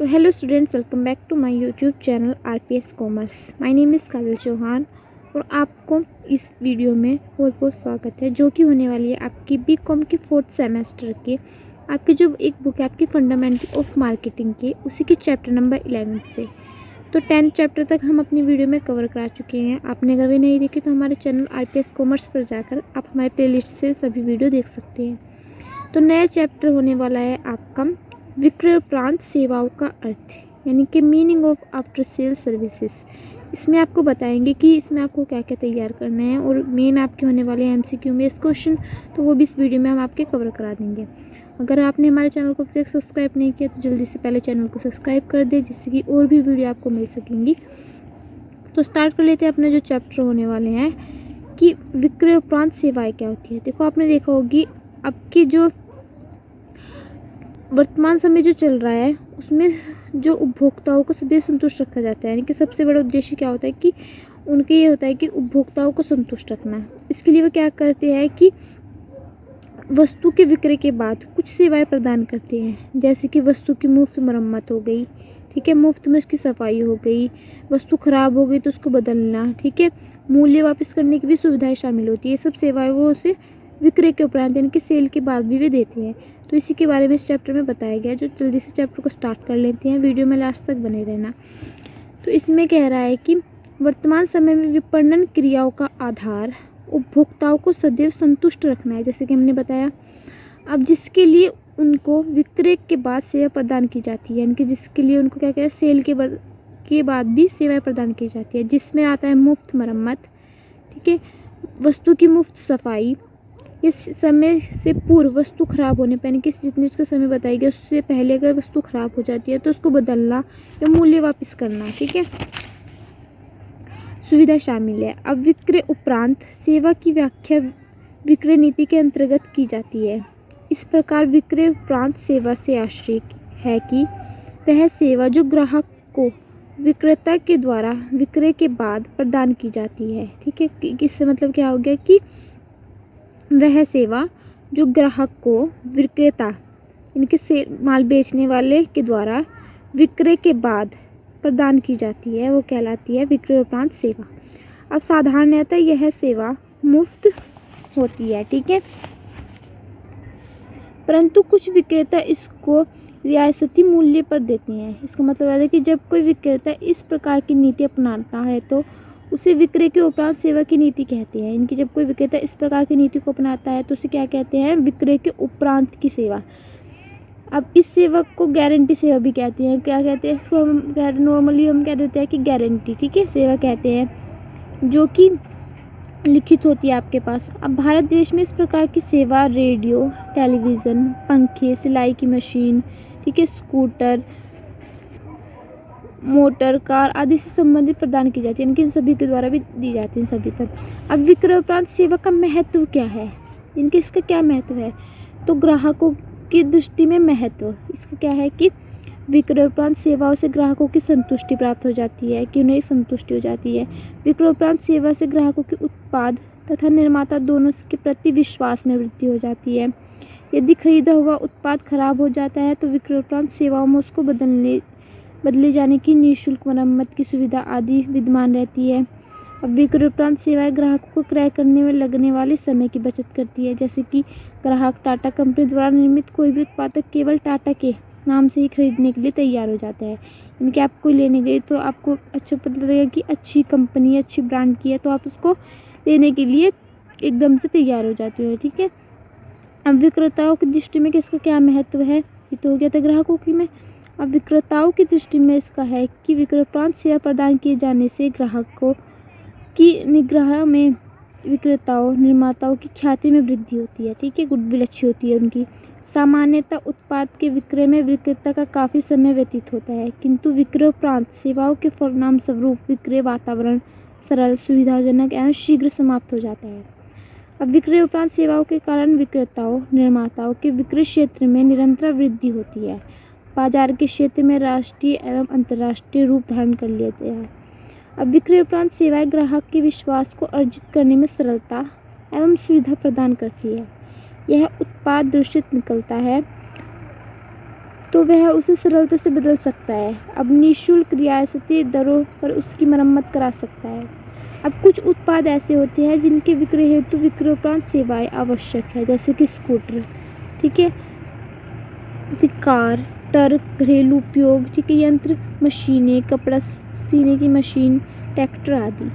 तो hello students, welcome back to my YouTube channel RPS commerce. My name is Kajal Chauhan और आपको इस video में बहुत बहुत स्वागत है, जो कि होने वाली है आपकी बीकॉम के 4th सेमेस्टर के आपकी जो एक बुक है आपकी फंडामेंटल ऑफ मार्केटिंग की, उसी की चैप्टर नंबर 11 से तो 10th चैप्टर तक हम अपनी वीडियो में कवर करा चुके हैं। आपने अगर भी नहीं देखी तो हमारे चैनल आरपीएस कॉमर्स पर जाकर आप हमारे प्लेलिस्ट से सभी वीडियो देख सकते हैं। तो नया चैप्टर होने वाला है आपका विक्रय उपरांत सेवाओं का अर्थ, यानी कि meaning of after sale services. इसमें आपको बताएंगे कि इसमें आपको क्या क्या तैयार करना है और मेन आपके होने वाले एमसीक्यू में इस क्वेश्चन, तो वो भी इस वीडियो में हम आपके कवर करा देंगे। अगर आपने हमारे चैनल को अब तक सब्सक्राइब नहीं किया तो जल्दी से पहले चैनल को सब्सक्राइब कर दे, जिससे कि और भी वीडियो आपको मिल सकेंगी। तो स्टार्ट कर लेते हैं अपने जो चैप्टर होने वाले हैं कि विक्रय उपरांत सेवाएं क्या होती है। देखो, आपने देखा होगी आपकी जो वर्तमान समय जो चल रहा है उसमें जो उपभोक्ताओं को सदैव संतुष्ट रखा जाता है, यानी कि सबसे बड़ा उद्देश्य क्या होता है कि उनके ये होता है कि उपभोक्ताओं को संतुष्ट रखना। इसके लिए वो क्या करते हैं कि वस्तु के विक्रय के बाद कुछ सेवाएं प्रदान करते हैं, जैसे कि वस्तु की मुफ्त मरम्मत हो गई, ठीक है, मुफ्त में उसकी सफाई हो गई, वस्तु खराब हो गई तो उसको बदलना, ठीक है, मूल्य वापस करने की भी सुविधाएं शामिल होती है। ये सब सेवाएं वो उसे विक्रय के उपरांत यानी कि सेल के बाद भी वे देते हैं। तो इसी के बारे में इस चैप्टर में बताया गया है। जो जल्दी से चैप्टर को स्टार्ट कर लेते हैं, वीडियो में लास्ट तक बने रहना। तो इसमें कह रहा है कि वर्तमान समय में विपणन क्रियाओं का आधार उपभोक्ताओं को सदैव संतुष्ट रखना है, जैसे कि हमने बताया। अब जिसके लिए उनको विक्रय के बाद सेवा प्रदान की जाती है, यानी कि जिसके लिए उनको क्या कहते हैं, सेल के बाद भी सेवाएं प्रदान की जाती है, जिसमें आता है मुफ्त मरम्मत, ठीक है, वस्तु की मुफ्त सफाई, इस समय से पूर्व वस्तु खराब होने पर, यानी कि जितनी उसका समय बताया गया उससे पहले अगर वस्तु खराब हो जाती है तो उसको बदलना या मूल्य वापस करना, ठीक है, सुविधा शामिल है। अब विक्रय उपरांत सेवा की व्याख्या विक्रय नीति के अंतर्गत की जाती है। इस प्रकार विक्रय उपरांत सेवा से आशय है कि वह सेवा जो ग्राहक को विक्रेता के द्वारा विक्रय के बाद प्रदान की जाती है, ठीक है। इससे मतलब क्या हो गया कि वह सेवा जो ग्राहक को विक्रेता इनके से माल बेचने वाले के द्वारा विक्रय के बाद प्रदान की जाती है, वो कहलाती है विक्रय उपरांत सेवा। अब साधारणतः यह सेवा मुफ्त होती है, ठीक है, परंतु कुछ विक्रेता इसको रियायती मूल्य पर देते हैं। इसका मतलब है कि जब कोई विक्रेता इस प्रकार की नीति अपनाता है तो उसे विक्रय के उपरांत सेवा की नीति कहते हैं। इनकी जब कोई विक्रेता इस प्रकार की नीति को अपनाता है तो उसे क्या कहते हैं, विक्रय के उपरांत की सेवा। अब इस सेवा को गारंटी सेवा भी कहते हैं। क्या कहते हैं इसको, हम नॉर्मली हम कह देते हैं कि गारंटी, ठीक है, सेवा कहते हैं, जो कि लिखित होती है आपके पास। अब भारत देश में इस प्रकार की सेवा रेडियो, टेलीविज़न, पंखे, सिलाई की मशीन, ठीक है, स्कूटर, मोटर, कार आदि से संबंधित प्रदान की जाती है, इनके इन सभी के द्वारा भी दी जाती है सभी तक। अब विक्रय उपरांत सेवा का महत्व क्या है, इनके इसका क्या महत्व है, तो ग्राहकों की दृष्टि में महत्व इसका क्या है कि विक्रय उपरांत सेवाओं से ग्राहकों की संतुष्टि प्राप्त हो जाती है, कि उन्हें संतुष्टि हो जाती है। विक्रय उपरांत सेवा से ग्राहकों के उत्पाद तथा निर्माता दोनों के प्रति विश्वास में वृद्धि हो जाती है। यदि खरीदा हुआ उत्पाद खराब हो जाता है तो विक्रय उपरांत सेवाओं में उसको बदले जाने की निःशुल्क मरम्मत की सुविधा आदि विद्यमान रहती है। अब विक्रय उपरांत सेवाएं ग्राहकों को क्रय करने में लगने वाले समय की बचत करती है, जैसे कि ग्राहक टाटा कंपनी द्वारा निर्मित कोई भी उत्पाद केवल टाटा के नाम से ही खरीदने के लिए तैयार हो जाता है। इनके आप कोई लेने गए तो आपको अच्छा पता लगेगा कि अच्छी कंपनी, अच्छी ब्रांड की है, तो आप उसको लेने के लिए एकदम से तैयार हो जाते हो, ठीक है। अब विक्रेताओं की दृष्टि में किसका क्या महत्व है, ये तो हो गया था ग्राहकों की में। अब विक्रेताओं की दृष्टि में इसका है कि विक्रय उपरांत सेवा प्रदान किए जाने से ग्राहकों की निग्रह में विक्रेताओं निर्माताओं की ख्याति में वृद्धि होती है, ठीक है, गुडविल अच्छी होती है उनकी। सामान्यतः उत्पाद के विक्रय में विक्रेता का काफ़ी समय व्यतीत होता है, किंतु विक्रय उपरांत सेवाओं के परिणाम स्वरूप विक्रय वातावरण सरल, सुविधाजनक एवं शीघ्र समाप्त हो जाता है। अब विक्रय उपरांत सेवाओं के कारण विक्रेताओं निर्माताओं के विक्रय क्षेत्र में निरंतर वृद्धि होती है। बाजार के क्षेत्र में राष्ट्रीय एवं अंतर्राष्ट्रीय रूप धारण कर लेते हैं। अब विक्रय उपरांत सेवाएं ग्राहक के विश्वास को अर्जित करने में सरलता एवं सुविधा प्रदान करती है। यह उत्पाद दूषित निकलता है तो वह उसे सरलता से बदल सकता है। अब निःशुल्क रियासती दरों पर उसकी मरम्मत करा सकता है। अब कुछ उत्पाद ऐसे होते हैं जिनके विक्रय हेतु विक्रय उपरांत सेवाएं आवश्यक है, जैसे कि स्कूटर, ठीक है, फिर कार, ट्रक, घरेलू उपयोग, ठीक है, यंत्र, मशीनें, कपड़ा सीने की मशीन, ट्रैक्टर आदि।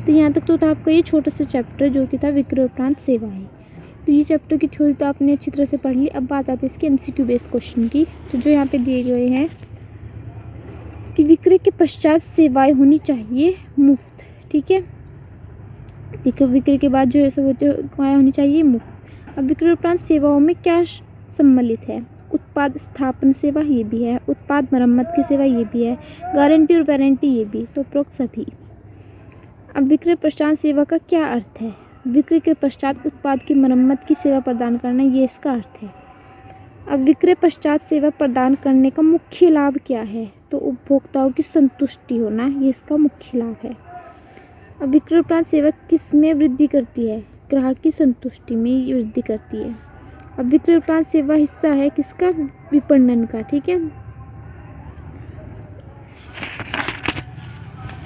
तो यहाँ तक तो था आपका ये छोटा सा चैप्टर जो कि था विक्रय उपरांत सेवाएं। तो ये चैप्टर की थ्योरी तो आपने अच्छी तरह से पढ़ ली। अब बात आती है इसके MCQ बेस्ड क्वेश्चन की। तो जो यहाँ पे दिए गए हैं कि विक्रय के पश्चात सेवाएं होनी चाहिए मुफ्त, ठीक है, देखो विक्रय के बाद जो है सब होनी चाहिए मुफ्त। अब विक्रय उपरांत सेवाओं में क्या सम्मिलित है? उत्पाद स्थापन सेवा ये भी है, उत्पाद मरम्मत की सेवा ये भी है, गारंटी और वारंटी ये भी, तो उपरोक्त सभी। अब विक्रय पश्चात सेवा का क्या अर्थ है? विक्रय के पश्चात उत्पाद की मरम्मत की सेवा प्रदान करना, ये इसका अर्थ है। अब विक्रय पश्चात सेवा प्रदान करने का मुख्य लाभ क्या है? तो उपभोक्ताओं की संतुष्टि होना, ये इसका मुख्य लाभ है। अब विक्रय उपरांत सेवा किस में वृद्धि करती है? ग्राहक की संतुष्टि में वृद्धि करती है। अब विक्रय उपरांत सेवा हिस्सा है किसका? विपणन का, ठीक है।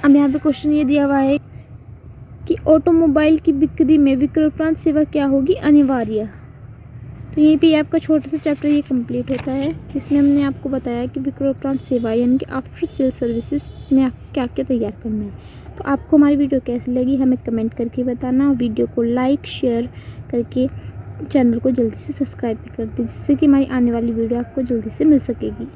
अब यहाँ पे क्वेश्चन ये दिया हुआ है कि ऑटोमोबाइल की बिक्री में विक्रय उपरांत सेवा क्या होगी? अनिवार्य। तो यहीं पे आपका छोटा सा चैप्टर ये कंप्लीट होता है, जिसमें हमने आपको बताया कि विक्रय उपरांत सेवा यानी कि आफ्टर सेल सर्विसेज में आपको क्या क्या तैयार करना है। तो आपको हमारी वीडियो कैसी लगी हमें कमेंट करके बताना, और वीडियो को लाइक शेयर करके चैनल को जल्दी से सब्सक्राइब भी कर दें, जिससे कि हमारी आने वाली वीडियो आपको जल्दी से मिल सकेगी।